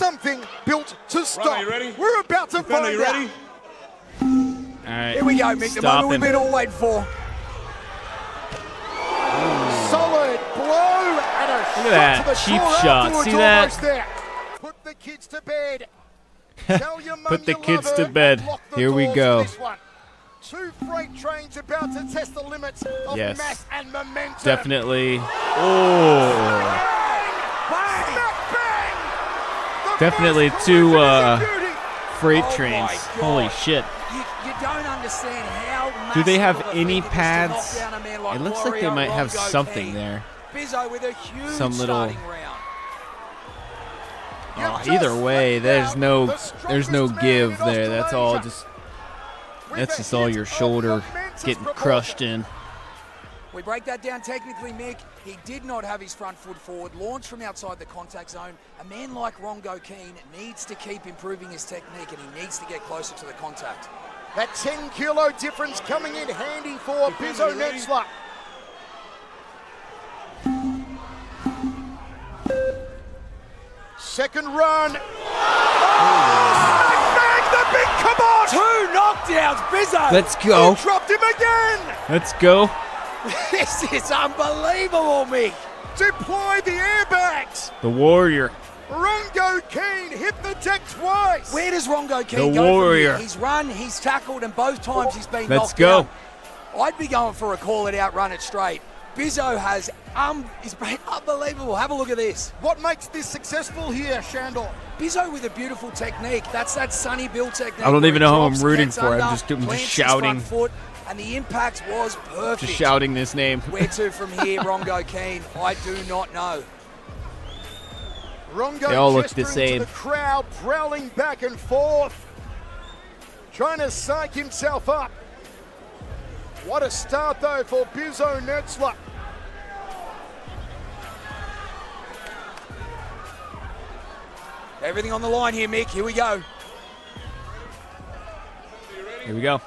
something built to stop. Ronnie, you ready? We're about to find you out. ready? All right. Here we go, Mick. The moment we've been all waiting for. Solid blow and a Look at that shot to the cheap core shot. afterwards, See that? almost there. Put the kids to bed. Tell your mum Put the you kids love to her bed. and lock the Here we doors go. for this one. Two freight trains about to test the limits of Yes. mass and momentum. Definitely. Oh. Bang! Bang! The Definitely first two collision is a beauty. freight Oh trains. my Holy God. shit. You don't understand how Do they have massive of a any feat it is to pads? knock down a man like It looks like they Warrior might have Rongo something King. there. Bizzo with a huge Some little- starting round. Oh, You've either just way, laid there's out no the strongest man give in there. That's all Australasia. just With that's a just all hit your of shoulder momentous getting proportion. crushed in. We break that down technically, Mick. He did not have his front foot forward, launched from outside the contact zone. A man like Rongo Keane needs to keep improving his technique and he needs to get closer to the contact. That 10-kilo difference coming in handy for Bizzo Netzler. Second run. Oh, bang, the big kibosh. Two knockdowns, Bizzo! Let's go. He dropped him again. Let's go. This is unbelievable, Mick! Deploy the airbags. The Warrior. Rongo Keane hit the deck twice. Where does Rongo Keane The go Warrior. from here? He's run, he's tackled, and both times he's been Let's knocked go. down. I'd be going for a call it out, run it straight. Bizzo has he's been unbelievable. Have a look at this. What makes this successful here, Shandor? Bizzo with a beautiful technique. That's that Sonny Bill technique. I don't where even he know who I'm drops, rooting gets for. I'm under, just plants his shouting. front foot, and the impact was perfect. Just shouting this name. Where to from here, Rongo Keane? I do not know. Rongo They all look gesturing the same. to the crowd, prowling back and forth, trying to psych himself up. What a start, though, for Bizzo Netzler. Everything on the line here, Mick. Here we go. Here we go.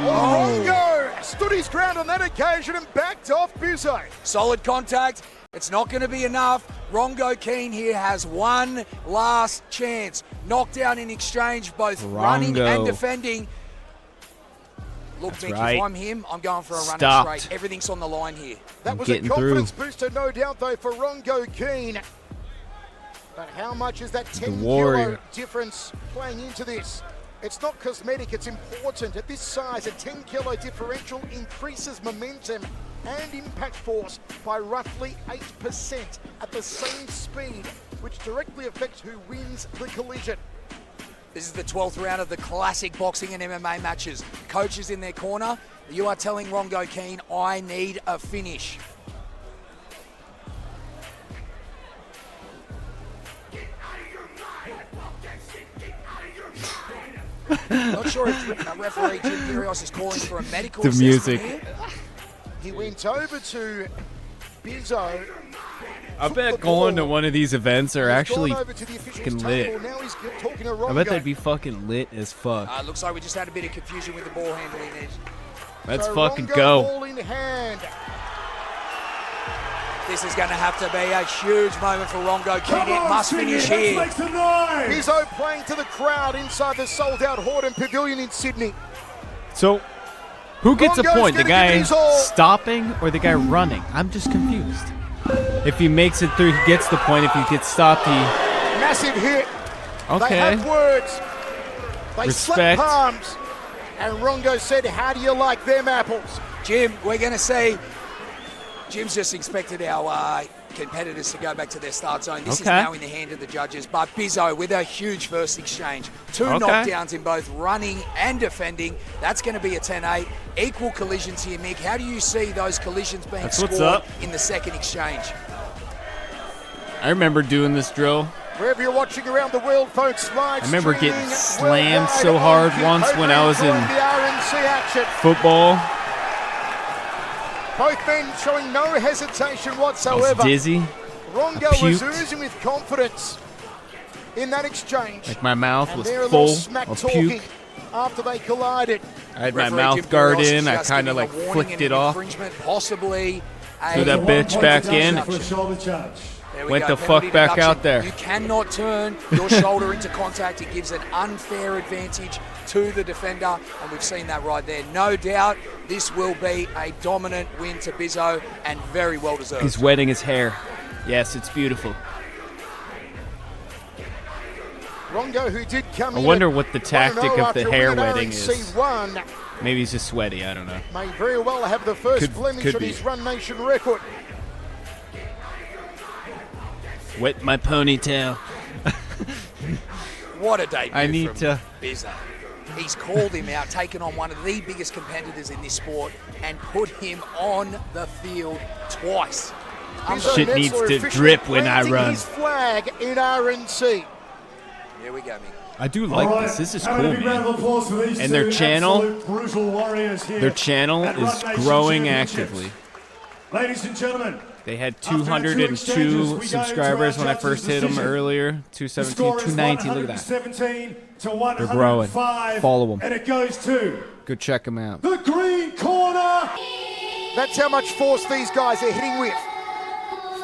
Rongo stood his ground on that occasion and backed off Bizzo. Solid contact. It's not going to be enough. Rongo Keane here has one last chance. Knockdown in exchange, both running Rongo. and defending. Look, That's Mick, right. if I'm him, I'm going for a run Stopped. straight. Everything's on the line here. That I'm was a getting confidence booster, no doubt, though, for Rongo Keane. But how much is that 10-kilo Warrior. difference playing into this? It's not cosmetic, it's important. At this size, a 10-kilo differential increases momentum and impact force by roughly 8% at the same speed, which directly affects who wins the collision. This is the 12th round of the classic boxing and MMA matches. Coaches in their corner. You are telling Rongo Keane, I need a finish. Not sure if referee Jim Kyrgios is calling for a medical The assessment music. here. He went over to Bizzo. I took bet the going to ball. one of these events are He's actually gone over to the officials' fucking table. lit. Now he's talking to I Rongo. bet they'd be fucking lit as fuck. Looks like we just had a bit of confusion with the ball handling there. Let's So fucking Rongo go. ball in hand. This is going to have to be a huge moment for Rongo Keane. It must finish here. Bizzo playing to the crowd inside the sold-out Hordern Pavilion in Sydney. So, who gets a Rongo's point? The gonna give it guy his all. stopping or the guy running? I'm just confused. If he makes it through, he gets the point. If he gets stopped, he... Massive hit. They Okay. have words. They Respect. slap palms. And Rongo said, how do you like them apples? Jim, we're going to see. Jim's just expected our competitors to go back to their start zone. This is Okay. now in the hand of the judges. But Bizzo with a huge first exchange. Two Okay. knockdowns in both running and defending. That's going to be a 10-8. Equal collisions here, Mick. How do you see those collisions being That's what's scored up. in the second exchange? I remember doing this drill. Wherever you're watching around the world, folks, live I remember getting streaming slammed worldwide so on hard Kick once when I was Over in the RNC action. football. Both men showing no hesitation I was whatsoever. dizzy. Rongo I was puked. oozing with confidence in that exchange. Like my mouth And was they're a full little smack of talking puke. after they collided. I had my Referee mouth Jim guard Boros in. I just kind of giving like a warning flicked and it an off. infringement, possibly Threw that bitch back in. For a shoulder charge. There we Went go, the fuck penalty back deduction. out there. You cannot turn your shoulder into contact. It gives an unfair advantage to the defender, and we've seen that right there. No doubt this will be a dominant win to Bizzo, and very well deserved. He's wetting his hair. Yes, it's beautiful. Rongo, who did come I in wonder at what the tactic 1-0 of after the a hair win at wetting RNC is. 1, Maybe he's just sweaty. I don't know. may very well have the first Could blemish on be. his Run Nation record. Wet my ponytail. What a debut I need from to- Bizzo. He's called him out, taken on one of the biggest competitors in this sport, and put him on the field twice. Bizzo Shit Metzler needs to officially drip when I planting run. his flag in RNC. Here we go, Mick. I do like All right, this. This is have cool, a big round man. of applause for these And their two channel- absolute brutal warriors here Their channel at is Run Nation growing Championships. actively. Ladies and gentlemen, They had After the two 202 exchanges, we go subscribers into when our I first hit them judges' earlier. the 217, score is 219. Look at that. 117 to 105. They're growing. Follow 'em. And it goes to Go check them out. the green corner. That's how much force these guys are hitting with.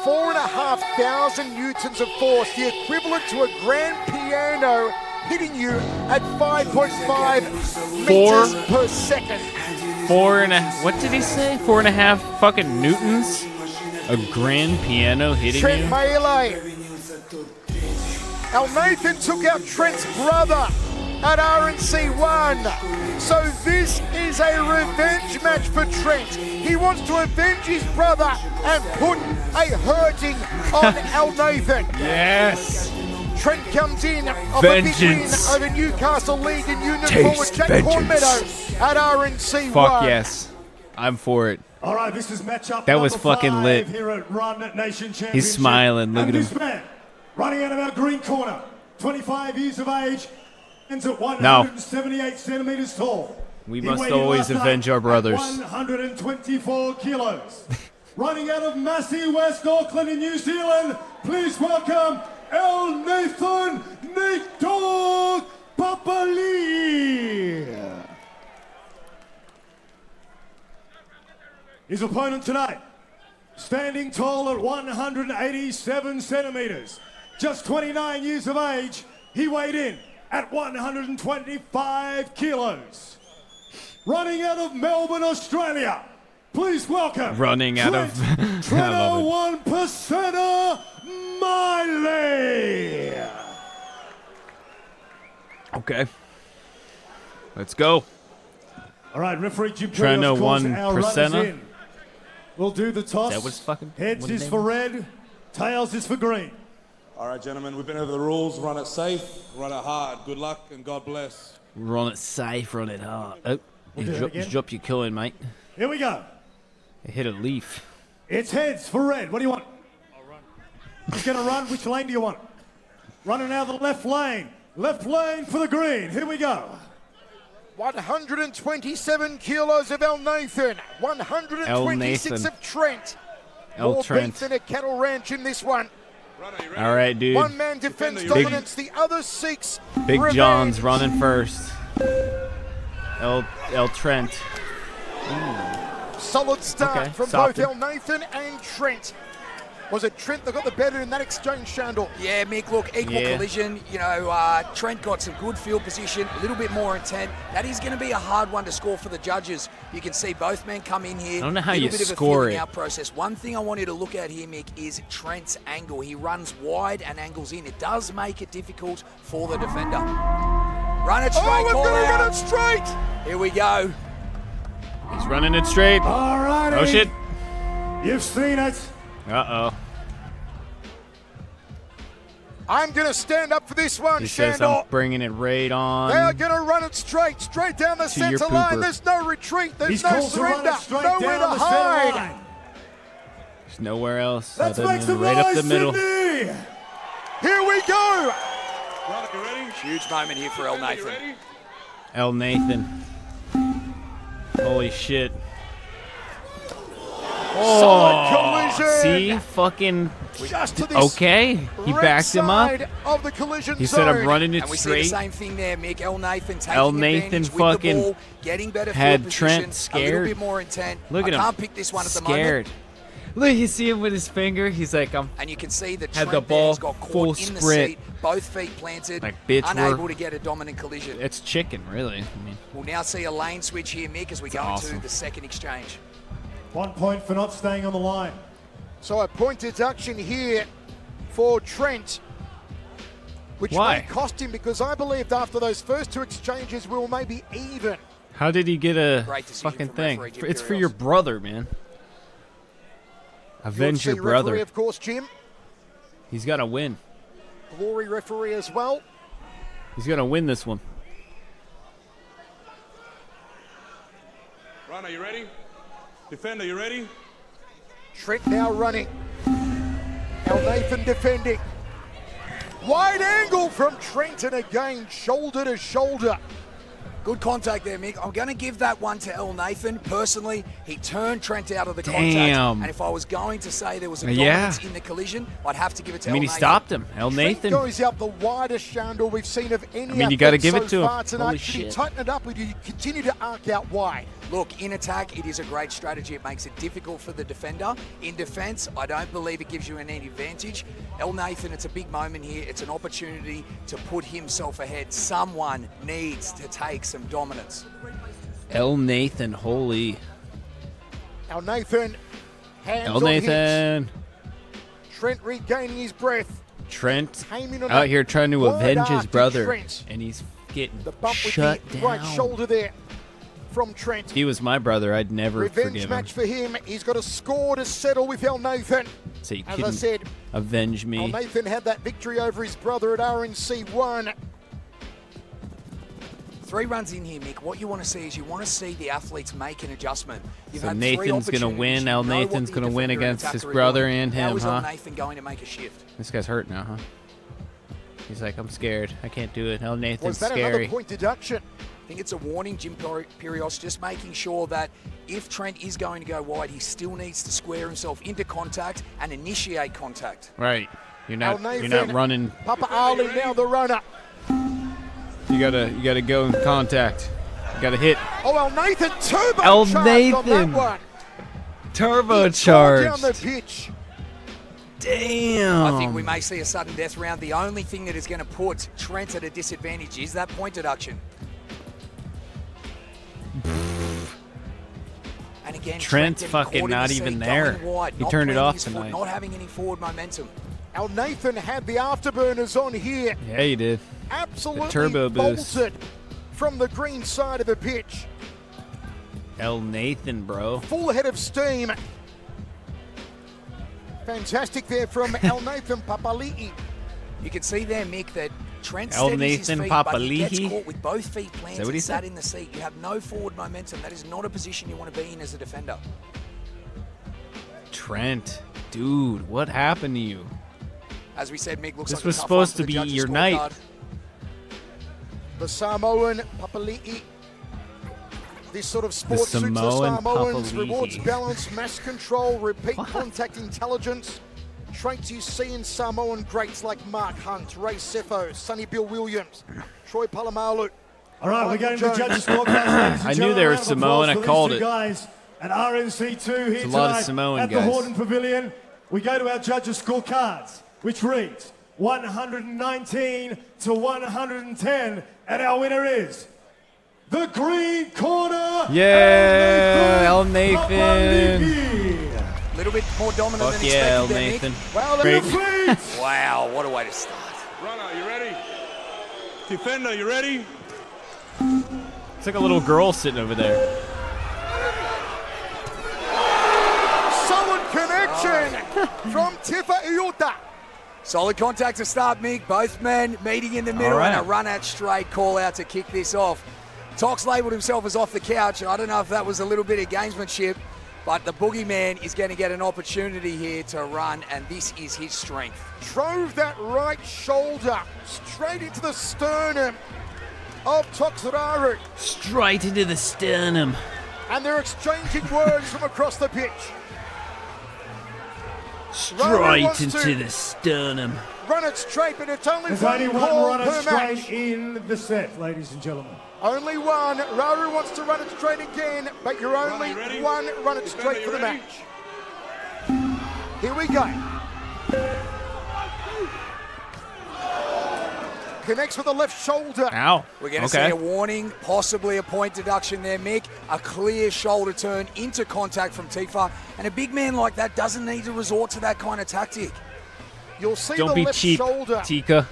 4,500 newtons of force, the equivalent to a grand piano hitting you at 5.5 meters per second. 4.5. What did he say? 4.5 fucking newtons. A grand piano hitting Trent you. Melee. El Nathan took out Trent's brother at RNC 1. So this is a revenge match for Trent. He wants to avenge his brother and put a hurting on El Nathan. Yes. Trent comes in off a big win Vengeance. over Newcastle League and Union Taste forward Jack vengeance. Cornmeadow at RNC 1. Fuck yes. I'm for it. All right, this is matchup That was number fucking 5 lit. here at Run Nation Championship. He's smiling. Look and at this him. man, running out of our green corner, 25 years of age, ends at 178 centimeters tall. We He must weighed in always last night avenge our at brothers. 124 kilos. Running out of Massey, West Auckland in New Zealand, please welcome El Nathan Nate Dog Papali. His opponent tonight, standing tall at 187 centimeters, just 29 years of age, he weighed in at 125 kilos. Running out of Melbourne, Australia, please welcome. Running out of- I love it. 1 percenter, Miley. Okay. Let's go. All right, referee Jim Treno Curry, calls 1 our runners percenter? in. We'll do the toss. That was fucking- Heads what is name for was red, tails is for green. All right, gentlemen, we've been over the rules. Run it safe, run it hard. Good luck and God bless. Run it safe, run it hard. Oh, We'll you do it drop, again. drop your coin, mate. Here we go. It hit a leaf. It's heads for red. What do you want? I'll run. He's going to run. Which lane do you want? Running out of the left lane. Left lane for the green. Here we go. 127 kilos of El Nathan, 126 Nathan. of Trent. El More Trent. beef than a cattle ranch in this one. All right, dude. One man defends Big- dominance, the other seeks Big revenge. John's running first. El Trent. Solid start Okay, from stopped both him. El Nathan and Trent. Was it Trent that got the better in that exchange, Shandor? Yeah, Mick, look, equal Yeah. collision. You know, Trent got some good field position, a little bit more intent. That is going to be a hard one to score for the judges. You can see both men come in here. I don't know how little you bit of a score feeling it. out process. One thing I want you to look at here, Mick, is Trent's angle. He runs wide and angles in. It does make it difficult for the defender. Run it straight, Oh, we're call going to out. run it straight! Here we go. He's running it straight. All righty. Oh, shit. You've seen it. Uh-oh. I'm going to stand up for this one, He says Shandor. I'm bringing it right They are on. going to run it straight down the To your centre line. pooper. There's no retreat. There's He's no called to run surrender. it straight Nowhere down to the center hide. line. There's nowhere else Let's other make than some right up noise, the middle. Sydney. Here we go. Run, you ready? Huge moment here for El You Nathan. ready? El Nathan. Holy shit. Solid See, fucking. Just to this Okay, he red backed him up. side of the collision He said, "I'm zone. running it And we see the straight." same thing there, Mick. El Nathan taking El Nathan advantage with fucking the ball, getting better had field Trent position, a little scared. bit more intent. Look at I him. can't pick this one at the moment. Scared. Look, you see him with his finger. He's like, I'm. And you can see that Had Trent the ball there's got full caught in the sprint. seat, both feet planted, Like, bitch, unable we're- to get a dominant collision. It's chicken, really. I mean, We'll now see a lane switch here, Mick, as we go awesome. into the second exchange. 1 point for not staying on the line. So a point deduction here for Trent, which Why? may cost him because I believed after those first two exchanges we were maybe even. how did he get a Great decision fucking from thing? referee Jim It's for Kyrgios. your brother, man. Avenge your UFC brother. referee, of course, Jim. He's got to win. Glory referee as well. He's going to win this one. Runner, you ready? Defender, you ready? Trent now running. El Nathan defending. Wide angle from Trent, and again, shoulder to shoulder. Good contact there, Mick. I'm going to give that one to El Nathan. Personally, he turned Trent out of the Damn. contact. And if I was going to say there was a Yeah. dominance in the collision, I'd have to give it to I mean, El he Nathan. stopped him. El Trent Nathan. goes out the widest Shandor we've seen of any. I mean, you gotta athlete give it so to him. far tonight. Holy Should he shit. tighten it up, or do you continue to arc out wide? Look, in attack, it is a great strategy. It makes it difficult for the defender. In defense, I don't believe it gives you any advantage. El Nathan, it's a big moment here. It's an opportunity to put himself ahead. Someone needs to take some dominance. El Nathan, holy. El Nathan, hands El on hips. Nathan. Trent regaining his breath. Trent Aiming on out that here trying to wide avenge arc his to brother. Trent. And he's getting The bump shut with the down. right shoulder there from Trent. If he was my brother, I'd never Revenge forgive him. match for him. He's got a score to settle with El Nathan. So you As I couldn't said, avenge El me. Nathan had that victory over his brother at RNC 1. 3 runs in here, Mick. What you want to see is you want to see the athletes make an adjustment. You've So had Nathan's 3 gonna win. opportunities. El You know what Nathan's the gonna win defender and against his attacker are brother doing. and How him, is El huh? Nathan going to make a shift? This guy's hurt now, huh? He's like, I'm scared. I can't do it. El Nathan's Was that scary. another point deduction? I think it's a warning, Jim Kyrgios, just making sure that if Trent is going to go wide, he still needs to square himself into contact and initiate contact. Right. You're El not Nathan, running. Papa Ali now the runner. You gotta go in contact. You gotta hit. Oh, El Nathan turbo El charged on Nathan. that one. Turbocharged. Down the pitch. Damn. I think we may see a sudden death round. The only thing that is going to put Trent at a disadvantage is that point deduction. And again, Trent's getting fucking caught in not the even seat, there. going wide, He not turned it planting off his foot, tonight. not having any forward momentum. El Nathan had the afterburners on here. Yeah, you did. Absolutely turbo boost. bolted from the green side of the pitch. El Nathan, bro. Full head of steam. Fantastic there from El Nathan Papali'i. You can see there, Mick, that Trent El steadies his Nathan feet, but he gets Papali'i. caught with both feet that what planted, he sat said? in the seat. You have no forward momentum. That is not a position you want to be in as a defender. Trent, dude, what happened to you? As we said, Mick, looks This like was a tough supposed one for to the be judges' your scorecard. night. The Samoan Papali'i. This sort of sport suits the Samoan Samoans. Papali'i. Rewards balance, mass control, repeat contact intelligence. Traits you see in Samoan greats like Mark Hunt, Ray Sefo, Sonny Bill Williams, Troy Polamalu. All right, we're Michael going to the Jones. judges' scorecards, ladies and I knew gentlemen. they were Round of Samoan, applause I for these called two it. guys at RNC2 here There's a lot of tonight Samoan at guys. the Horden Pavilion. We go to our judges' scorecards, which reads 119 to 110, and our winner is the green corner. Yeah, El El Nathan. A little bit more dominant Fuck than yeah, El expected there, Nathan. Mick. Well, Great. the Wow, what a way to start. Runner, you ready? Defender, you ready? It's like a little girl sitting over there. Solid connection from Tifa Iuta. Solid contact to start, Mick. Both men meeting in the middle All right. and a run at straight call out to kick this off. Tox labelled himself as off the couch. I don't know if that was a little bit of gamesmanship, but the boogeyman is going to get an opportunity here to run, and this is his strength. Drove that right shoulder straight into the sternum of Toxuraru. Straight into the sternum. And they're exchanging words from across the pitch. Straight into the sternum. Run it straight, but it's only There's one only one call runner per match. straight in the set, ladies and gentlemen. Only one. Raru wants to run it straight again, but you're only ready? one run it Defender, straight for the you ready? match. Here we go. Connects with the left shoulder. Ow. We're going to see a warning, possibly a point deduction there, Mick. A clear shoulder turn into contact from Tifa. And a big man like that doesn't need to resort to that kind of tactic. You'll see Don't the be left cheap, shoulder Tifa.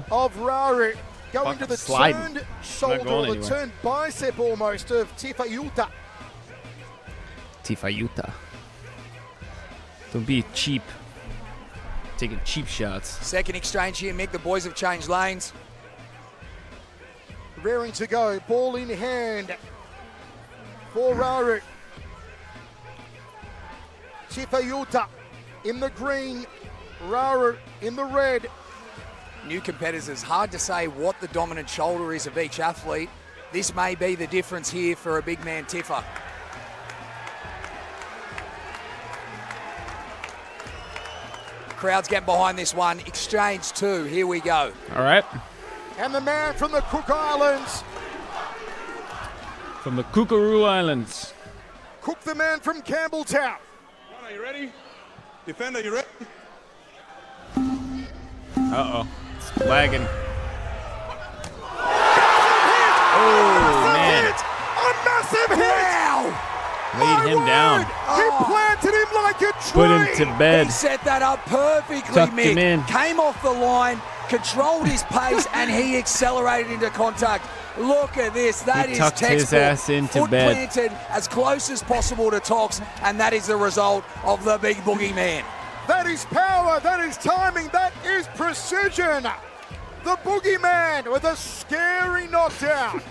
of Raru going Fucking to the sliding. turned Not shoulder going or the anywhere. turned bicep almost of Tifa Yuta. Tifa Yuta. Don't be cheap. Taking cheap shots. Second exchange here, Mick. The boys have changed lanes. Raring to go, ball in hand for Raru. Tifa Yuta in the green, Raru in the red. New competitors, hard to say what the dominant shoulder is of each athlete. This may be the difference here for a big man Tifa. Crowd's getting behind this one. Exchange 2, here we go. All right. And the man from the Cook Islands, From the Kookaroo Islands. Cook the man from Campbelltown. Are you ready? Defender, you ready? Uh-oh. It's lagging. Oh, man. A massive hit! Wow! Laid him down. He planted him like a tree! Put him to bed. He set that up perfectly, Tucked Mick. him in. Came off the line, controlled his pace, and he accelerated into contact. Look at this. That He is tucked his textbook. ass into Foot bed. planted as close as possible to Tox, and that is the result of the big boogeyman. That is power, that is timing, that is precision. The boogeyman with a scary knockdown.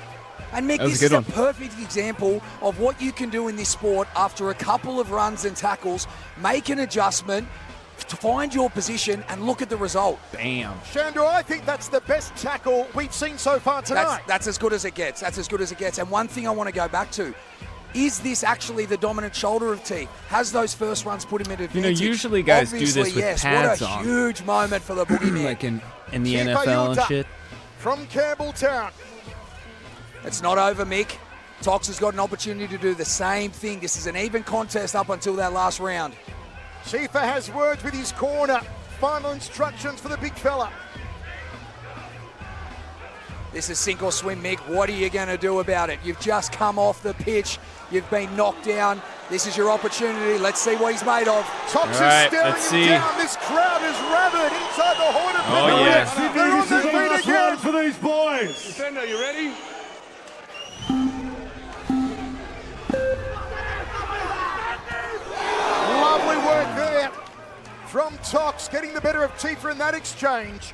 And Mick, That was this a is good a one. perfect example of what you can do in this sport after a couple of runs and tackles. Make an adjustment to find your position and look at the result. Bam. Shandor, I think that's the best tackle we've seen so far tonight. That's as good as it gets. That's as good as it gets. And one thing I want to go back to, is this actually the dominant shoulder of T? Has those first runs put him at advantage? usually guys do Obviously, this with yes. pads What a on. huge moment for the boogeyman. Like in the Tifa NFL and Yuta shit. From Campbelltown. It's not over, Mick. Tox has got an opportunity to do the same thing. This is an even contest up until that last round. Tifa has words with his corner. Final instructions for the big fella. This is sink or swim, Mick. What are you going to do about it? You've just come off the pitch. You've been knocked down. This is your opportunity. Let's see what he's made of. Tox All right, is staring let's him see. down. This crowd is rabid inside the Hornet Oh, Pavilion. yeah. They're on This is the their feet last again. one for these boys. Defender, you ready? Lovely work there from Tox, getting the better of Tifa in that exchange.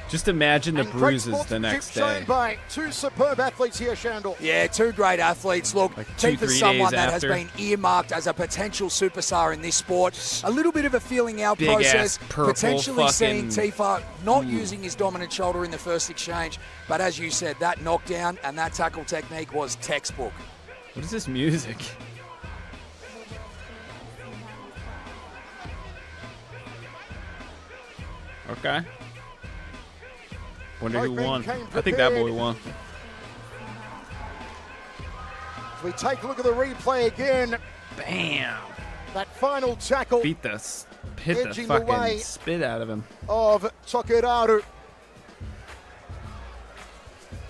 Just imagine the And great bruises the sportsmanship next shown day. by two superb athletes here, Shandor. Yeah, two great athletes. Look, Like 2-3 Tifa's someone days that has after. been earmarked as a potential superstar in this sport. A little bit of a feeling out Big process, ass purple potentially seeing fucking- Tifa not using his dominant shoulder in the first exchange. But as you said, that knockdown and that tackle technique was textbook. What is this music? Okay. Wonder who Both men won. came I think that boy prepared. won. As we take a look at the replay again, Bam! that final tackle Hit the Edging the way. fucking spit out of him. of Tokeraru.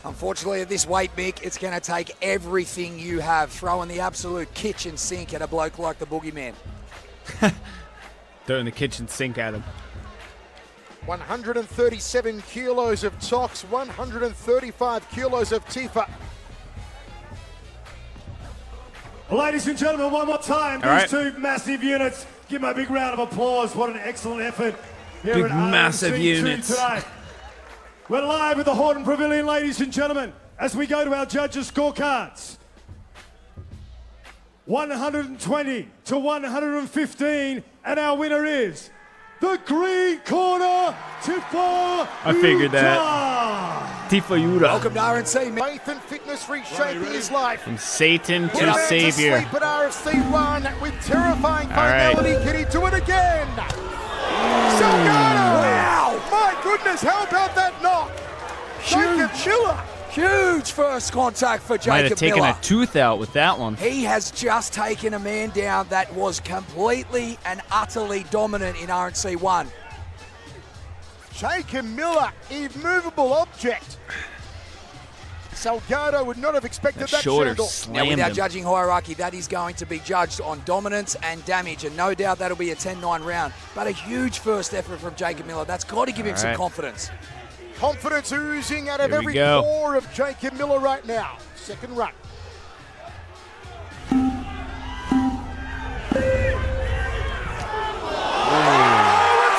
Unfortunately, at this weight, Mick, it's going to take everything you have, throwing the absolute kitchen sink at a bloke like the boogeyman. Throwing the kitchen sink at him. 137 kilos of Tox, 135 kilos of Tifa. Ladies and gentlemen, one more time, All these right. two massive units. Give them a big round of applause. What an excellent effort here Big at massive RMC2 units. tonight. We're live at the Horton Pavilion, ladies and gentlemen, as we go to our judges' scorecards. 120 to 115, and our winner is the green corner, Tifa I figured that. Yuta. Tifa Yuta. Welcome to RNC, Mick. Faith and fitness reshaping his life. From Satan Put a to man to Savior. sleep at RFC1 with terrifying All right. finality. Can he do it again. Salgado. Wow. My goodness, how about that knock? Jacob Miller. Huge first contact for Might Jacob have taken Miller. a tooth out with that one. He has just taken a man down that was completely and utterly dominant in RNC 1. Jacob Miller, immovable object. Salgado would not have expected that shoulder Shandor. Now, slammed with our him. judging hierarchy, that is going to be judged on dominance and damage, and no doubt that'll be a 10-9 round. But a huge first effort from Jacob Miller. That's got to give him some right. confidence. Confidence oozing out of Here we every go. pore of Jacob Miller right now. Second run.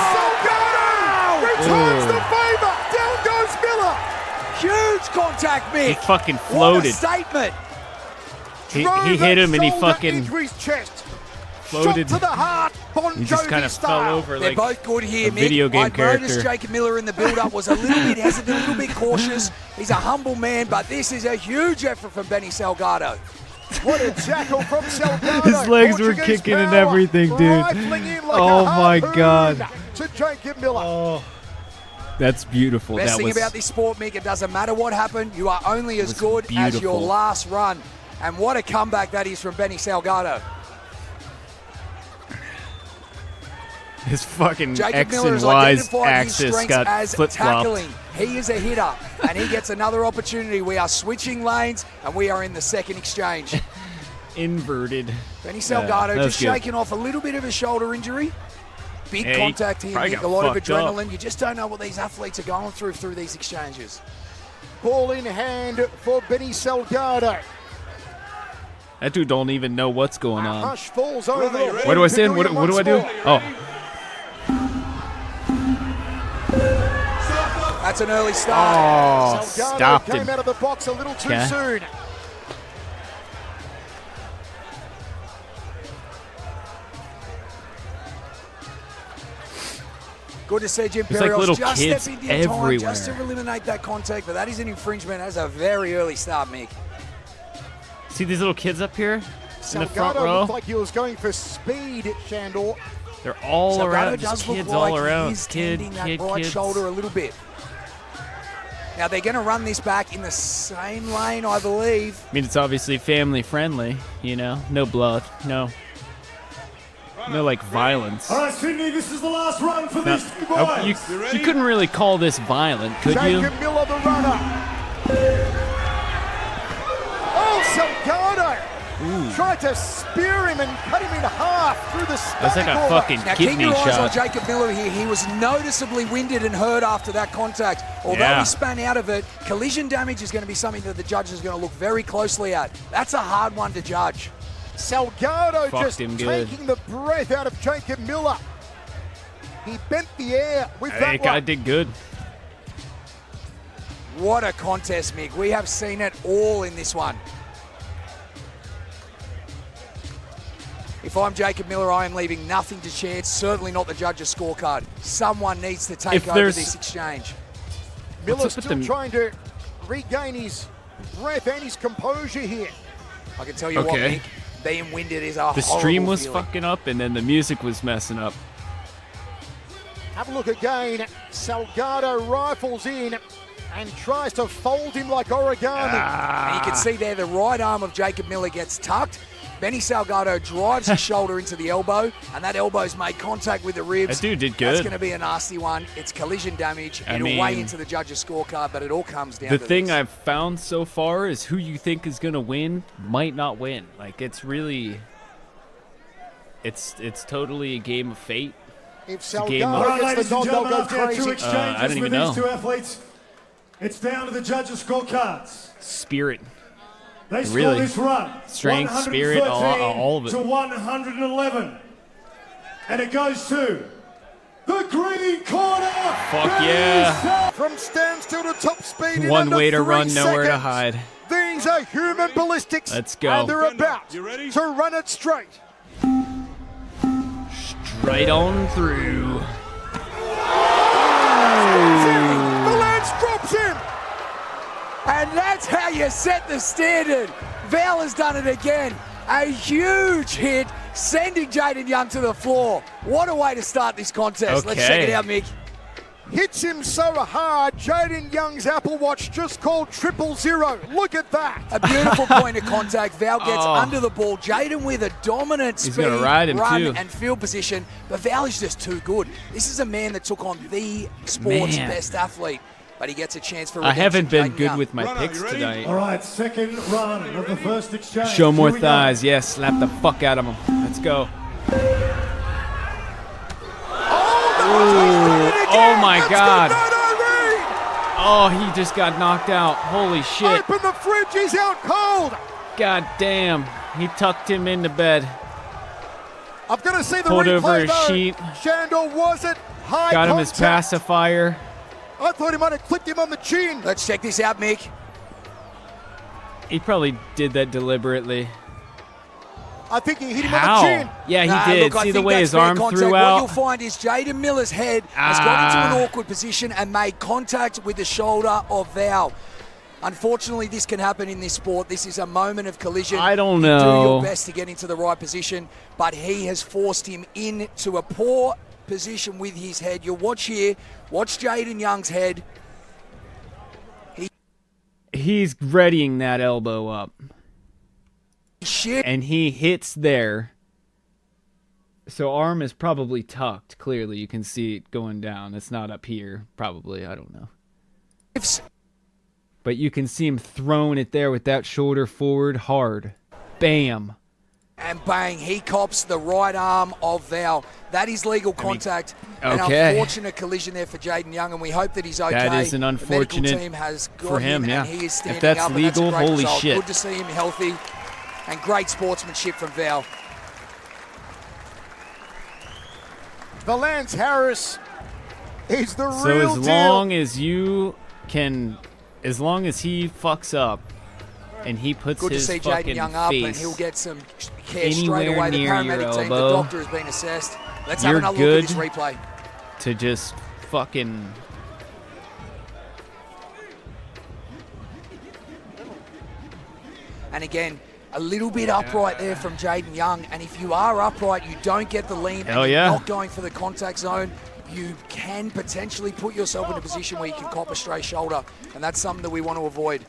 Salgado returns the favor. Down goes Miller. Huge contact, Mick. He fucking What a floated. statement. He Drove hit that him and he shoulder fucking into his chest. floated. Shot to the heart. Bon He just kind Jovi of style. fell over They're like both good here, a Mick. video game I noticed character. Jacob Miller in the build-up was a little bit hesitant, a little bit cautious. He's a humble man, but this is a huge effort from Benny Salgado. What a tackle from Salgado. His legs were Portuguese kicking and power everything, dude. rifling in like Oh a my harpoon God. To Jacob Miller. Oh, that's beautiful. Best that thing was about this sport, Mick, it doesn't matter what happened. You are only as was good as your beautiful. last run. And what a comeback that is from Benny Salgado. his fucking Jacob X Miller and has Y's identified his axis strengths got as flip-flopped. tackling. He is a hitter, and he gets another opportunity. We are switching lanes, and we are in the second exchange. Inverted. Benny Yeah, Salgado that was just good. shaking off a little bit of a shoulder injury. Big Yeah, he contact here, probably Nick. A got lot of fucked up. adrenaline. You just don't know what these athletes are going through these exchanges. Ball in hand for Benny Salgado. That dude don't even know what's going on. Hush falls over. What do I say? What do I do? Oh, That's an early start. oh, Salgado stopped came him. out of the box a little too Okay. soon. Good to see Jim There's like Perrios little just kids step into your time just to everywhere. eliminate that contact, but that is an infringement as a very early start, Mick. See these little kids up here in the front Salgado row? looked like he was going for speed, Shandor. They're all Salgado around. does Just look kids like all around. he is Kid, tending that kid, right kids. shoulder a little bit. Now they're going to run this back in the same lane, I believe. I mean, it's obviously family friendly. You know, no blood, no like violence. All right, Sydney, this is the last run for No, these two boys. you couldn't really call this violent, could you? Jacob Miller, the runner. Oh, Salgado tried to spear him and cut him in half through the That's like a stomach. fucking Now keep kidney your eyes on shot. Jacob Miller here. He was noticeably winded and hurt after that contact. Although Yeah. he span out of it, collision damage is going to be something that the judge is going to look very closely at. That's a hard one to judge. Salgado Fucked just him good. taking the breath out of Jacob Miller. He bent the air with Hey, that that guy one. did good. What a contest, Mick. We have seen it all in this one. If I'm Jacob Miller, I am leaving nothing to chance, certainly not the judge's scorecard. Someone needs to take If over there's- this exchange. Miller's up with still the- trying to regain his breath and his composure here. I can tell you what, Okay. Mick, being winded is a The stream horrible was feeling. fucking up, and then the music was messing up. Have a look again. Salgado rifles in and tries to fold him like origami. And you can see there the right arm of Jacob Miller gets tucked. Benny Salgado drives his shoulder into the elbow, and that elbow's made contact with the ribs. That dude did That's good. going to be a nasty one. It's collision damage. I It'll weigh mean, into the judge's scorecard, but it all comes down The to thing this. I've found so far is who you think is gonna win might not win. Like it's really, it's totally a game of fate. If a game All Salgado right, gets ladies the and nod, they'll gentlemen, go after our two crazy. exchanges I don't with even these know. two athletes, it's down to the judges' scorecards. Spirit. They score Really. this run. Strength, spirit, 113 all of it. to 111. And it goes to the green corner. Fuck Benny yeah. From standstill to top speed in One under way to 3 run, nowhere to seconds. hide. These are human ballistics. Let's go. And they're about You ready? to run it straight. Right on through. The lance drops him. And that's how you set the standard. Val has done it again. A huge hit. sending Jaden Young to the floor. What a way to start this contest. Let's check it out, Mick. Hits him so hard, Jaden Young's Apple Watch just called 000. Look at that. A beautiful point of contact. Val gets under the ball. Jaden with a dominant speed, gonna ride him run, too. and field position. But Val is just too good. This is a man that took on the sport's best athlete. But he gets a chance for redemption. I haven't been Jaden good Young. with my Runner, picks you ready? tonight. All right, second run of the first exchange. Show more Here we go. thighs. Yes, slap the fuck out of him. Let's go. Oh my God. Oh, he just got knocked out. Holy shit. Open the fridge, he's out cold. God damn. He tucked him into bed. I've got to see the Pulled replay, over his though. sheet. Shandor wasn't high Got him his contact. pacifier. I thought he might have clipped him on the chin. Let's check this out, Mick. He probably did that deliberately. I think he hit him on How? the chin. Yeah, he Nah, did. look, I See the think way that's his fair arm contact. threw What out? you'll find is Jaden Miller's head has got into an awkward position and made contact with the shoulder of Val. Unfortunately, this can happen in this sport. This is a moment of collision. I don't You do know. your best to get into the right position, but he has forced him into a poor position with his head. You'll watch here. Watch Jaden Young's head. He's readying that elbow up. Shit. And he hits there. So arm is probably tucked. Clearly, you can see it going down. It's not up here. Probably. I don't know. But you can see him throwing it there with that shoulder forward hard. Bam. And bang, he cops the right arm of Val. That is legal contact. An okay. unfortunate collision there for Jaden Young, and we hope that he's okay. That is an The medical unfortunate team has got for him, and yeah. he is standing If that's up, and that's a legal, great holy result. shit. Good to see him healthy, and great sportsmanship from Val. Valance Harris is the So real as deal. long as you can, as long as he fucks up and he puts Good to his see Jaden fucking Young up, and face he'll get some care straight anywhere away. The near your paramedic team, the elbow, doctor has been assessed. Let's have you're another look at this good. replay. to just fucking And again, a little bit upright there from Jaden Young. And if you are upright, you don't get the lean, Hell and you're yeah. not going for the contact zone, you can potentially put yourself in a position where you can cop a stray shoulder. And that's something that we want to avoid.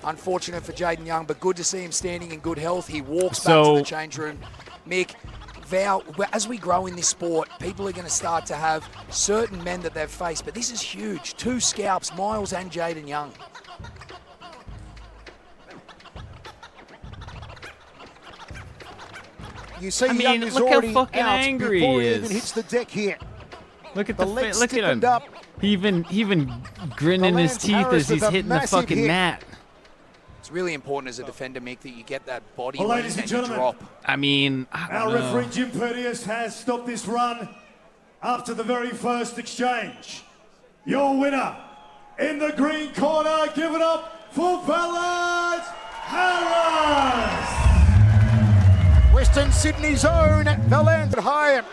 Unfortunate for Jaden Young, but good to see him standing in good health. He walks back to So- the change room. Mick, Val, as we grow in this sport, people are going to start to have certain men that they've faced, but this is huge. 2 scalps, Miles and Jaden Young. You see, I mean, Young is look how already fucking out angry before he he is. even hits the deck here. look at The the legs look at him. stiffened up. He even grinning his Valance teeth Harris as he's with a hitting the massive fucking hit. mat. It's really important as a defender, Mick, that you get that body Well, lean ladies and and you gentlemen, drop. I mean, I Our don't know. referee Jim Perdius has stopped this run after the very first exchange. Your winner in the green corner, give it up for Valance Harris! Western Sydney's own Valance Hyam.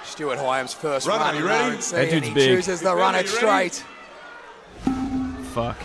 Stuart Hyam's first Runner, run you in ready? RNC, That and dude's he big. chooses the run it Defender, you ready? straight. Fuck.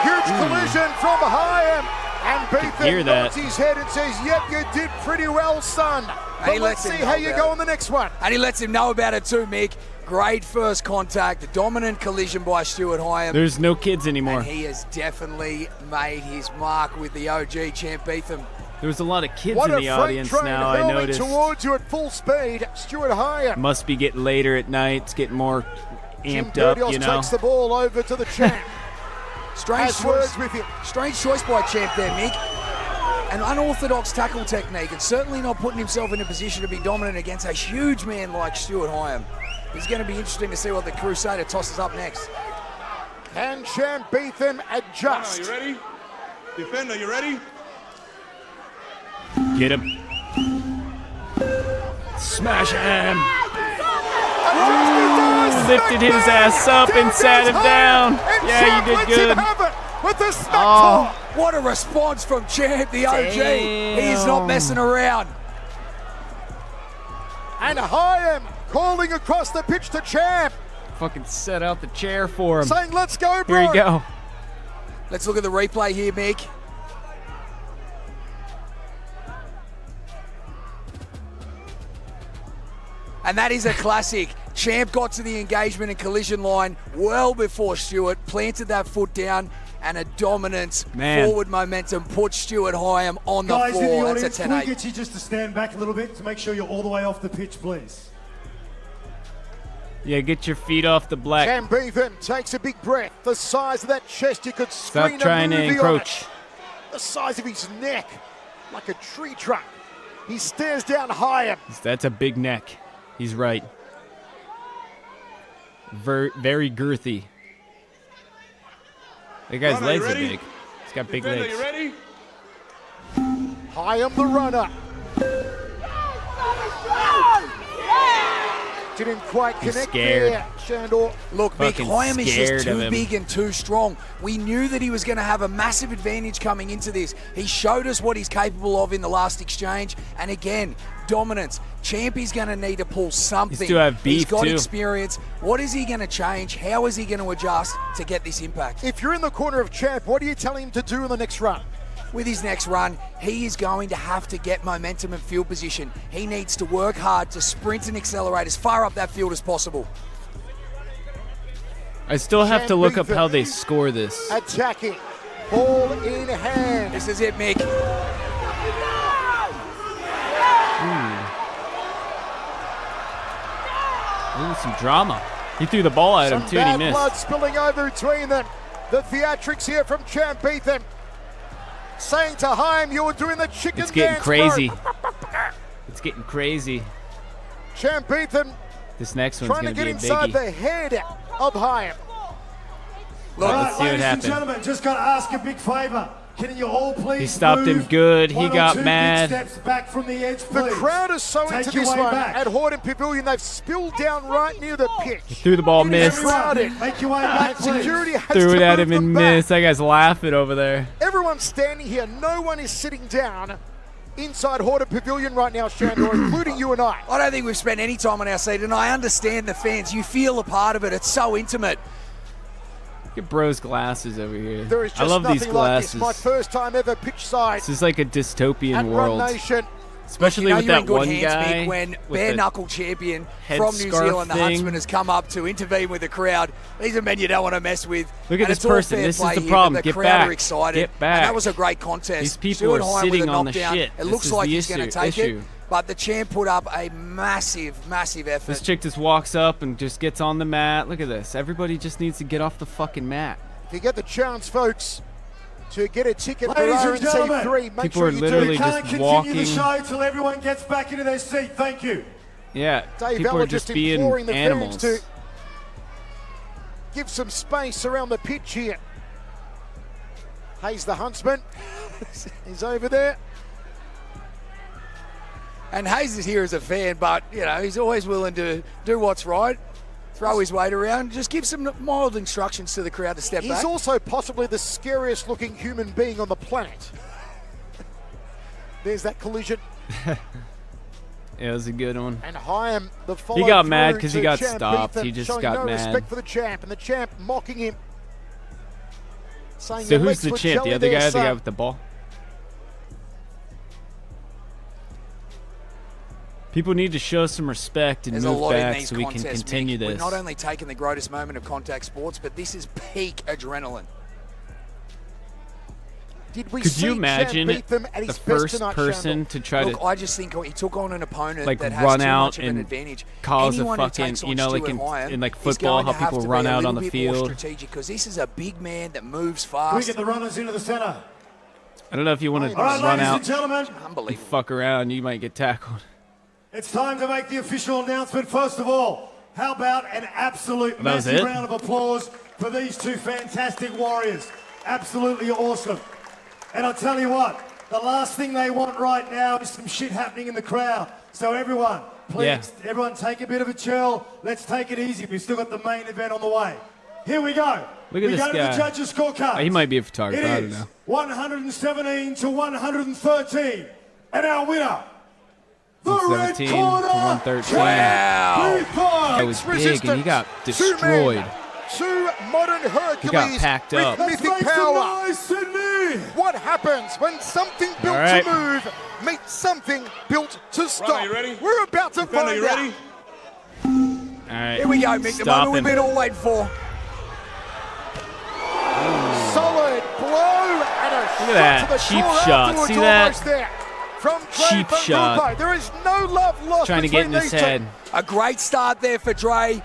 Huge collision from Hyam. And hear Beethan that. nods his head and says, yep, you did pretty well, son. he But let's lets see him how know you about go it. on the next one. And he lets him know about it too, Mick. Great first contact, dominant collision by Stuart Hyam. There's no kids anymore. And he has definitely made his mark with the OG Champ Beetham. There's a lot of kids What in a the freight audience train now, I hurling noticed. towards you at full speed. Stuart Hyam. Must be getting later at night. It's getting more Jim amped up, Perdios you know. takes the ball over to the champ. Strange Has words choice, with him. strange choice by Champ there, Mick. An unorthodox tackle technique, and certainly not putting himself in a position to be dominant against a huge man like Stuart Hyam. It's going to be interesting to see what the Crusader tosses up next. Can Champ Beetham Runner, adjust? you ready? Defender, you ready? Get him. Smash him. Lifted his ass up and sat him down. Yeah, you did good. With the smack Oh. talk. What a response from Champ, the OG. He's not Damn. messing around. And Hyam calling across the pitch to Champ, Fucking set out the chair for him. saying, let's go, bro. Here you go. Let's look at the replay here, Mick. And that is a classic. Champ got to the engagement and collision line well before Stewart, planted that foot down, and a dominant forward momentum put Stuart Hyam on the Guys floor. in the That's audience, a can we 10-8. get you just to stand back a little bit to make sure you're all the way off the pitch, please? Yeah, get your feet off the black. Cam Beetham takes a big breath. The size of that chest, you could Stop screen trying a to movie encroach. on it. The size of his neck, like a tree trunk. He stares down Hyam. That's a big neck. He's right. Very girthy. That guy's Runner, legs you are ready? big. He's got big Defender, legs. you ready? Hyam the runner. Didn't quite He's connect scared. there, Shandor. Look, Mick, Fucking Hyam is scared just of too him. big and too strong. We knew that he was going to have a massive advantage coming into this. He showed us what he's capable of in the last exchange. And again, dominance. Champ is going to need to pull something. He still have He's beef, got too. experience. What is he going to change? How is he going to adjust to get this impact? If you're in the corner of Champ, what are you telling him to do in the next run? With his next run, he is going to have to get momentum and field position. He needs to work hard to sprint and accelerate as far up that field as possible. I still have to look up Beetham how they score this. attacking. Ball in hand. This is it, Mick. Ooh, some drama. He threw the ball at him Some too, and he bad missed. blood spilling over between them. The theatrics here from Champ Beetham. Saying to Hyam, you're doing the chicken It's getting dance, crazy. bro. It's getting crazy. Champ Beetham This next one's trying to going get to be a inside biggie. the head of Hyam. Look, All let's see what ladies and happens. gentlemen, just got to ask a big favour. Can you all please He stopped him move good. He one or got two big mad. steps back from the edge, The please. crowd is so Take into your this way one back. at Horton Pavilion. They've spilled down right near the pitch. Threw the ball, It is missed. crowded. Make your way back, And please. security has Threw to it at move him them and back. missed. That guy's laughing over there. Everyone's standing here. No one is sitting down inside Horton Pavilion right now, Shandor, including you and I. I don't think we've spent any time on our seat, and I understand the fans. You feel a part of it. It's so intimate. Look at bro's glasses over here. There is just I love nothing these like this. glasses. My first time ever pitch side This is like a dystopian at world. Run Nation. Especially You know with you're that in good one hands, guy Mick, when with bare the knuckle champion head from New scarf Zealand, the thing. Huntsman, has come up to intervene with the crowd. These are men you don't want to mess with. Look at And this it's all person. fair This is play the here, problem. but the Get crowd back. are excited. Get back. And that was a great contest. These people Stuart are Hyam with sitting a on the knockdown. shit. It This looks is like the he's going to take issue. it, but the champ put up a massive, massive effort. This chick just walks up and just gets on the mat. Look at this. Everybody just needs to get off the fucking mat. If you get the chance, folks, to get a ticket Ladies for and gentlemen, RNC3, make people sure are you literally do. We can't just continue walking. the show till everyone gets back into their seat. Thank you. Yeah, Dave people Ella are just imploring being the animals. fans to give some space around the pitch here. Hayes the Huntsman is over there. And Hayes is here as a fan, but, you know, he's always willing to do what's right, throw his weight around, just give some mild instructions to the crowd to step He's back. also possibly the scariest looking human being on the planet. There's that collision. Yeah, it was a good one. And Hyam, the follow He got mad through 'cause to he got Champ stopped. Beetham, He just showing got no mad. respect for the champ, and the champ mocking him. Saying So your who's legs the were champ? The jelly other there, guy, the guy son. with the ball? People need to show some respect and There's a move lot in back these so we can contests, continue Mick. this. We're not only taking the greatest moment of contact sports, but this is peak adrenaline. Did we Could see you imagine Champ Beetham at the his best first tonight, person Shandor? to try Look, to I just think he took on an opponent like that has run too out much of an and advantage. cause a Anyone who fucking, takes on you know, like Stuart Hyam in like is football, going how to have people to run be a out on little the bit more field? strategic, because this is a big man that moves Can we fast. get the runners into the centre? I don't know if you want to All All right, run ladies and out gentlemen, and Unbelievable. fuck around. You might get tackled. it's time to make the official announcement. First of all, how about an absolute That was massive it? round of applause for these two fantastic warriors. Absolutely awesome. And I'll tell you what, the last thing they want right now is some shit happening in the crowd. So everyone, please, Yeah. everyone take a bit of a chill. Let's take it easy. We've still got the main event on the way. Here we go. Look at we this go to guy. the judges' scorecard. He might be a photographer. I It don't is know. 117 to 113. And our winner, the red 117 to corner, 113. Wow. That was big, and he got destroyed. Two modern Hercules packed with up. Let's mythic make some power. noise, Sydney! What happens when something built All right. to move meets something built to stop? Runner, you ready? We're about to Defender, find you out. ready? All right. Here we go, Mick. The Stop moment we've him. been all waiting for. Solid blow and a Look shot at that. to the Cheap core shot. afterwards, See that? almost there. From Dre Cheap Van shot. Grupo. There is no love lost Trying to get in between his these two. head. A great start there for Dre.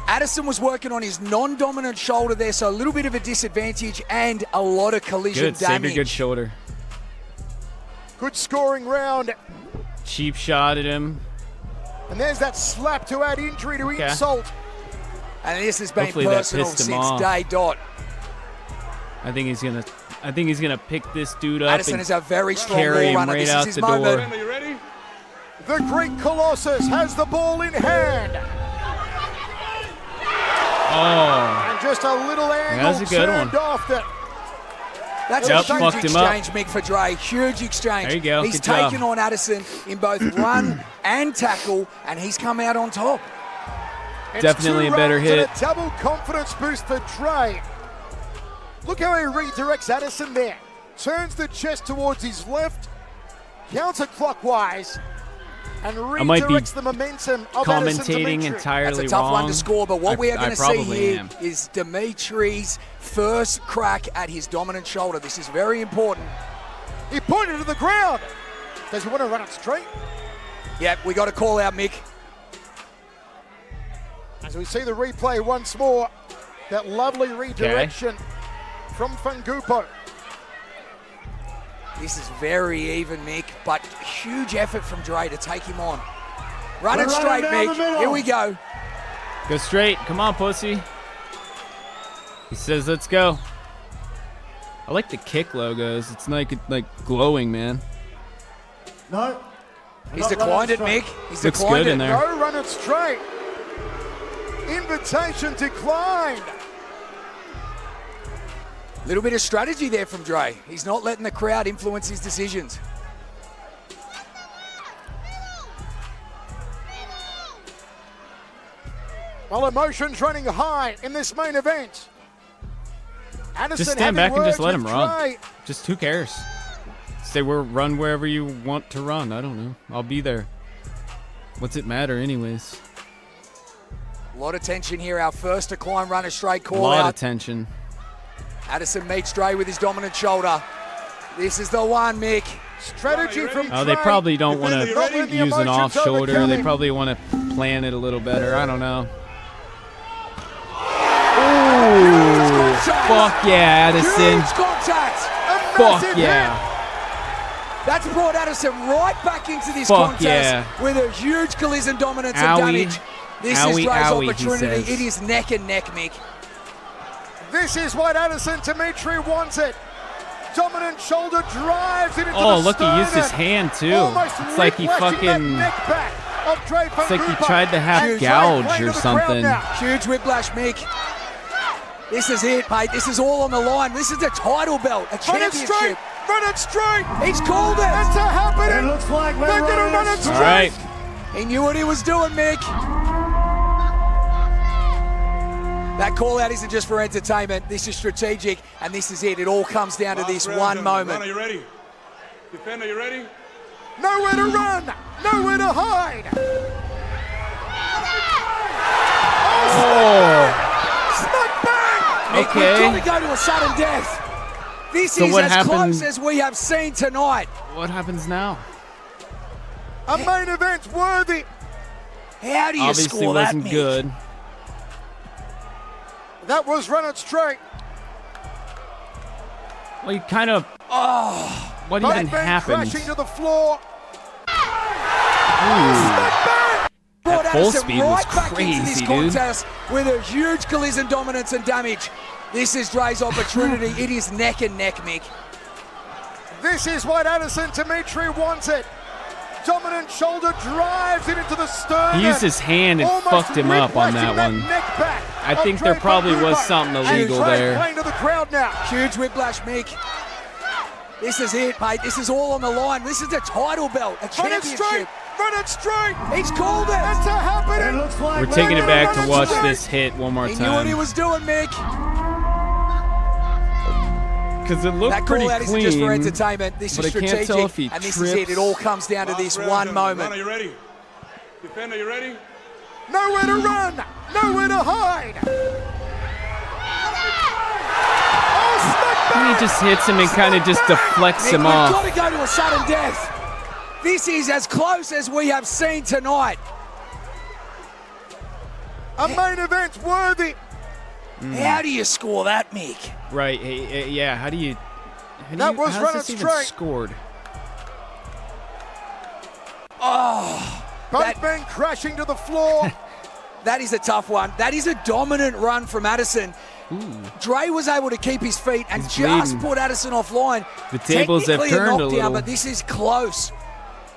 Addison was working on his non-dominant shoulder there, so a little bit of a disadvantage and a lot of collision Good. Save your damage. good shoulder. Good scoring round. Cheap shot at him. And there's that slap to add injury to insult. And this has been Hopefully that personal pissed him since off. day dot. I think he's gonna pick this dude up Addison and is a very strong carry ball him runner. right This out is his the moment. door. Defender, you ready? The Greek Colossus has the ball in hand. Oh, And just a little angle That's a good turned one. off that. That's Yep, a huge fucked him up. exchange, Mick, for Dre. Huge exchange. There you go. He's Good job. taken on Addison in both run and tackle, and he's come out on top. It's Definitely 2 a better rounds hit. And a double confidence boost for Dre. Look how he redirects Addison there. Turns the chest towards his left, counterclockwise, and might be redirects the momentum of Addison commentating Dimitri. entirely That's a tough wrong. one to score, but what we are I going to see probably here am. is Dimitri's first crack at his dominant shoulder. This is very important. He pointed to the ground. Does he want to run it straight? Yep, we got to call out Mick. As we see the replay once more, that lovely redirection from Fangupo. This is very even, Mick, but huge effort from Dre to take him on. Run it We're straight, running down the Mick. middle. Here we go. Go straight. Come on, pussy. He says, "Let's go." I like the kick logos. It's like glowing, man. No. He's declined it, Mick. He's Looks declined good it. in there. No, run it straight. Invitation declined. Little bit of strategy there from Dre. He's not letting the crowd influence his decisions. While emotions running high in this main event. Addison Just stand having back and just words let him with run. Dre. Just who cares? Say run wherever you want to run. I don't know. I'll be there. What's it matter, anyways? A lot of tension here. Our first decline runner straight A call lot out. of tension. Addison meets Dre with his dominant shoulder. This is the one, Mick. Strategy from Oh, they Dre. probably don't want Not to letting the use an emotions off shoulder. They overcome probably want to plan it a little better. I don't know. Huge contact. Fuck yeah, Addison. Huge contact. A Fuck massive yeah. hit. That's brought Addison right back into this Fuck contest yeah. with a huge collision dominance Owie. and damage. This is Owie, Dre's owie, he opportunity. says. It is neck and neck, Mick. This is what Addison Dimitri wants it. Dominant shoulder drives it into Oh, the look, he used his sternum. hand too. Almost It's like he whiplashing that fucking. neck back of Dre It's like he Fangupo. tried to have And Dre gouge playing or to the crowd something. now. Huge whiplash, Mick. This is it, mate. This is all on the line. This is a title belt, a Run it championship. straight. Run it straight. He's called it. It's a It happening. looks like we're They're gonna running run a it straight. All right. He knew what he was doing, Mick. That call out isn't just for entertainment. This is strategic, and this is it. It all comes down to this Last round, one gentlemen. moment. Runner, you ready? Defender, you ready? Nowhere to run. Nowhere to hide. Smack bang. Mick, Okay. we've got to go to a sudden death. This So is what as happened- close as we have seen tonight. What happens now? A main event worthy. How do you Obviously score that, wasn't Mick? good. That was run it straight. Well, you kind of. What Both even men happened? crashing to the floor. Brought That full Addison speed was right back into this crazy, dude. contest with a huge collision dominance and damage. This is Dre's opportunity. It is neck and neck, Mick. This is what Addison Dimitri wants it. Dominant shoulder drives it into the sternum. He used his hand and Almost fucked him up on that whiplashing one. neck back I of think Dre there probably was Fangupo. something illegal And Dre there. playing to the crowd now. Huge whiplash, Mick. This is it, mate. This is all on the line. This is a title belt, a Run it straight. championship. Run it straight. He's called it. It's a It happening. looks like We're taking it back to Run it watch straight. this hit one more He knew what he time. was doing, Mick. Because it looked That pretty call out isn't just for clean. entertainment. This but is I can't strategic, tell if he and this is it. It all comes down to Last this round, one gentlemen. moment. Runner, you ready? Defender, you ready? Nowhere to run, nowhere to hide. Oh, And he just hits him and kind of just deflects Nick, him we've off. got to go to a sudden death. This is as close as we have seen tonight. a main event worthy. How do you score that, Mick? Right, yeah, how do you... That was how's running this even straight. scored? Both men crashing to the floor. That is a tough one. That is a dominant run from Addison. Dre was able to keep his feet and He's just bleeding. put Addison offline. The tables have Technically turned a knockdown, little. but this is close.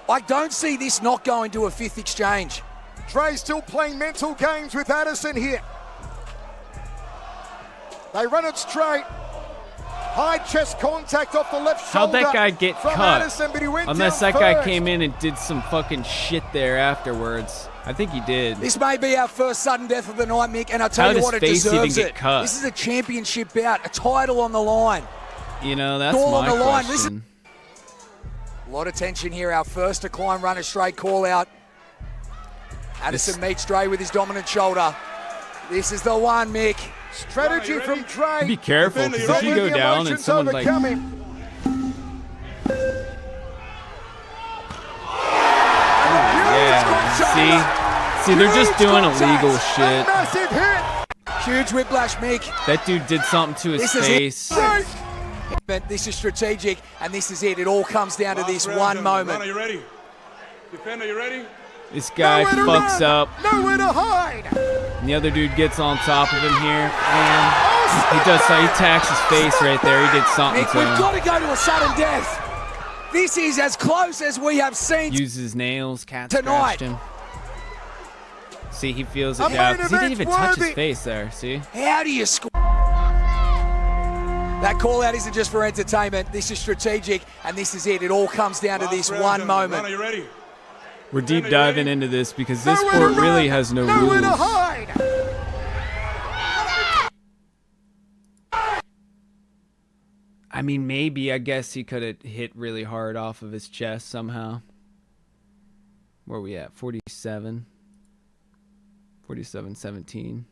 I don't see this not going to a fifth exchange. Dre still playing mental games with Addison here. They run it straight. High chest contact off the left How'd shoulder. that guy get from cut? Addison, but he went Unless down that guy first. came in and did some fucking shit there afterwards. I think he did. This may be our first sudden death of the night, Mick, and I'll tell How you does what, it Face even deserves get it. cut? This is a championship bout, a title on the line. You know, that's All on my the line. question. A lot of tension here. Our first to climb runner straight call out. Addison meets Dre with his dominant shoulder. This is the one, Mick. Strategy from Dre. Be careful, because if you go The down and emotions someone like... overcome him. Yeah, see, they're just doing illegal A shit. massive hit. Huge whiplash, Mick. That dude did something to his This is face. Right. But this is strategic, and this is it. It all comes down to this Last round, one gentlemen. moment. Runner, you ready? Defender, you ready? This guy Nowhere to fucks run, up, Nowhere to hide. and the other dude gets on top of him here, and he does so. He tacks his face right there. He did something Mick, to we've him. got to go to a sudden death. This is as close as we have seen. Uses his nails, cat Tonight. scratched him. See, he feels A it now, main because he didn't even event touch his worthy. face there, see? How do you score? That call out isn't just for entertainment. This is strategic, and this is it. It all comes down to Last this round, one gentlemen. moment. Runner, you ready? We're deep diving into this because this Nowhere to sport really run, has no Nowhere to rules. hide. I mean, maybe, I guess he could have hit really hard off of his chest somehow. Where are we at? 47? 47-17.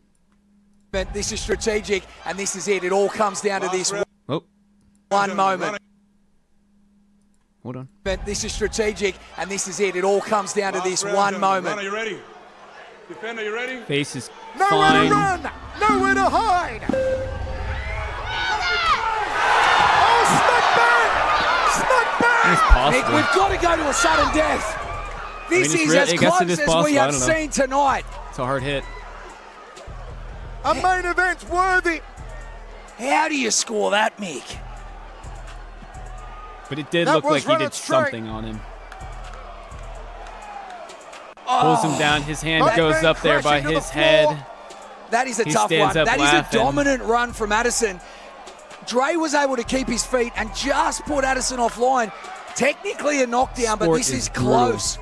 But this is strategic, and this is it. It all comes down to this Oh, one moment. hold on. But this is strategic, and this is it. It all comes down to this Last round, one gentlemen. moment. Runner, you ready? Defender, you ready? Face is Nowhere fine. to run. Nowhere to hide. Oh, smack bang. It's Smack bang. Nick, possible. we've got to go to a sudden death. This it's is re- as I guess it close is as possible. we I have don't know. seen tonight. It's a hard hit. A main event worthy. How do you score that, Mick? But it did That look was like he running did straight. something on him. Pulls him down. His hand Back goes man up there by crashing to the his floor. head. That is a He tough stands one. up That is laughing. a dominant run from Addison. Dre was able to keep his feet and just put Addison offline. Technically a knockdown, but Sport this is is close.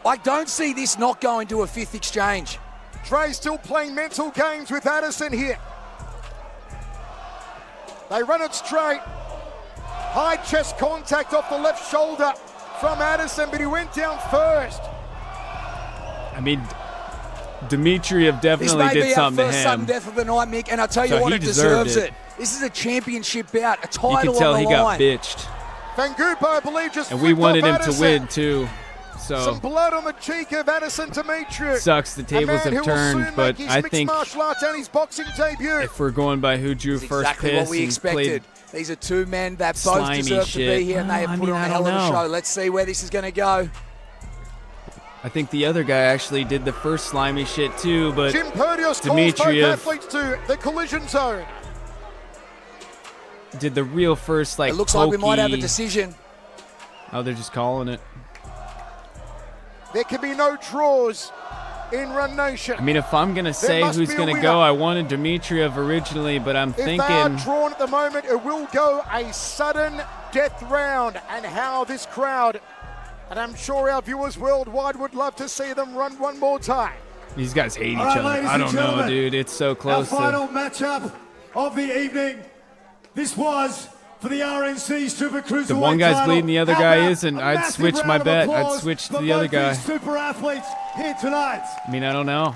I don't see this not going to a fifth exchange. Dre still playing mental games with Addison here. They run it straight. High chest contact off the left shoulder from Addison, but he went down first. I mean, Dmitriev This definitely may did be our something to first sudden him. death of the night, Mick, and I'll tell you So what, he it deserves deserved it. it. This is a championship bout, a You title can tell on he the got line. bitched. Vangupo, I believe, just And we flipped wanted off him to Addison. win, too. Some So, blood on the cheek of Addison Dmitriev. sucks the A tables man have who will turned, soon but make his I mixed think martial arts and his boxing debut. if we're going by who drew That's first exactly piss what we and expected. played, These are two men that both slimy deserve to shit. be here, and they have I put mean, on I a hell of don't a know. show. Let's see where this is going to go. I think the other guy actually did the first slimy shit too, but Jim Perdios calls both Dmitriev athletes to the collision zone. did the real first, like, It looks like we might have a pokey- decision. Oh, they're just calling it. There can be no draws in Run Nation. I mean, if I'm going to say must who's be a going to winner. go, I wanted Dmitriev originally, but I'm If they are thinking drawn at the moment, it will go a sudden death round. And how this crowd, and I'm sure our viewers worldwide would love to see them run one more time. these guys hate each All right, other. ladies I and don't know, gentlemen, dude. It's so Our close. final matchup of the evening. This was for the RNC Super Cruiserweight The one guy's title. bleeding, the other How guy about isn't. a I'd massive switch my round of bet. I'd applause switch to for the other both guy. these super athletes here tonight. I mean, I don't know.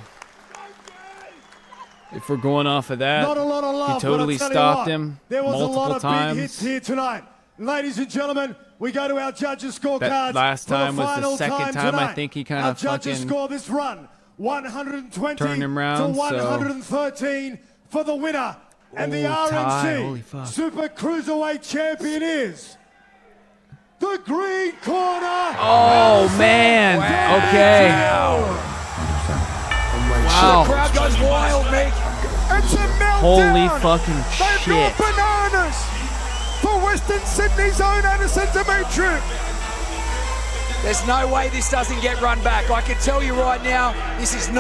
If we're going off of that, Not a lot of love, he totally but I'll tell you stopped what, him there was multiple a lot of times. big hits here tonight. Ladies and gentlemen, we go to our judges' scorecards. That last for the time was the final second time I tonight. think he kind Our of judges fucking score this run 120 turned him round, to 113 for the winner. And the Oh, tie. Holy RNC fuck. Super Cruiserweight champion is the Green Corner. Oh, man. Okay. Wow. The crowd goes wild, Mick. It's a meltdown. Holy fucking They've shit. gone bananas for Western Sydney's own Anderson Dimitri. There's no way this doesn't get run back. I can tell you right now, this is not